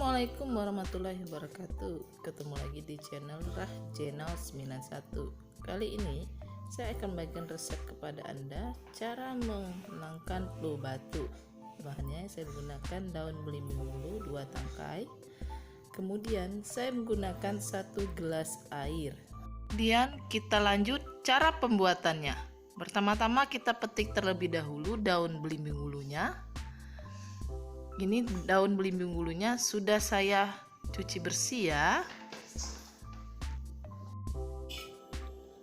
Assalamualaikum warahmatullahi wabarakatuh. Ketemu lagi di channel Rahjenal 91. Kali ini saya akan bagikan resep kepada Anda cara menghilangkan flu batuk. Bahannya saya menggunakan daun belimbing ulu 2 tangkai. Kemudian saya menggunakan 1 gelas air. Kemudian kita lanjut cara pembuatannya. Pertama-tama kita petik terlebih dahulu daun belimbing ulunya. Ini daun belimbing ulunya sudah saya cuci bersih ya.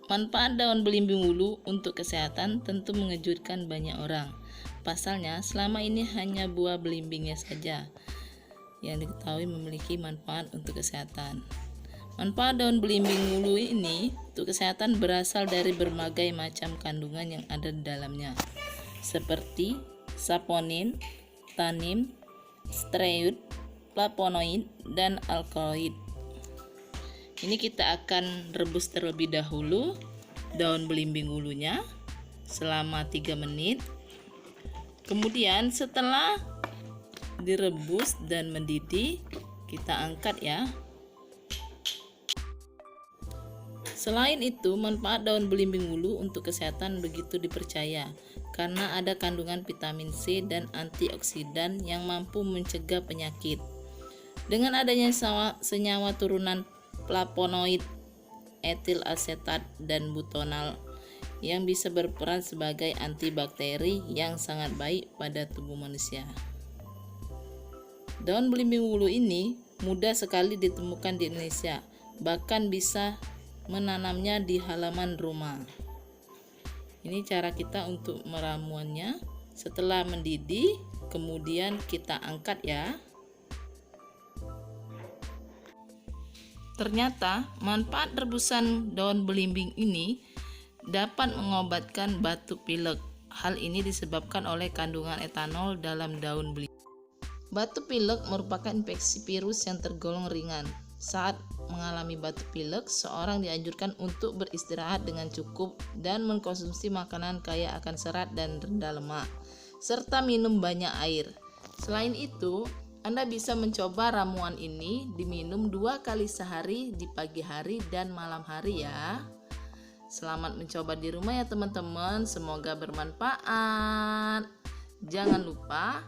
Manfaat daun belimbing ulu untuk kesehatan tentu mengejutkan banyak orang. Pasalnya selama ini hanya buah belimbingnya saja yang diketahui memiliki manfaat untuk kesehatan. Manfaat daun belimbing ulu ini untuk kesehatan berasal dari berbagai macam kandungan yang ada di dalamnya, seperti saponin, tanin, steroid, flavonoid, dan alkaloid. Ini kita akan rebus terlebih dahulu daun belimbing ulunya selama 3 menit. Kemudian setelah direbus dan mendidih, kita angkat ya. Selain itu, manfaat daun belimbing ulu untuk kesehatan begitu dipercaya karena ada kandungan vitamin C dan antioksidan yang mampu mencegah penyakit. Dengan adanya senyawa turunan flavonoid, etil asetat, dan butanol yang bisa berperan sebagai antibakteri yang sangat baik pada tubuh manusia. Daun belimbing ulu ini mudah sekali ditemukan di Indonesia, bahkan bisa menanamnya di halaman rumah. Ini cara kita untuk meramuannya. Setelah mendidih, kemudian kita angkat ya. Ternyata manfaat rebusan daun belimbing ini dapat mengobatkan batuk pilek. Hal ini disebabkan oleh kandungan etanol dalam daun belimbing. Batuk pilek merupakan infeksi virus yang tergolong ringan. Saat mengalami batuk pilek, seorang dianjurkan untuk beristirahat dengan cukup dan mengkonsumsi makanan kaya akan serat dan rendah lemak, serta minum banyak air. Selain itu, Anda bisa mencoba ramuan ini diminum 2 kali sehari di pagi hari dan malam hari ya. Selamat mencoba di rumah ya teman-teman, semoga bermanfaat. Jangan lupa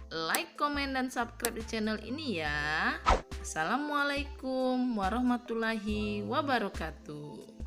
like, komen, dan subscribe di channel ini ya. Assalamualaikum warahmatullahi wabarakatuh.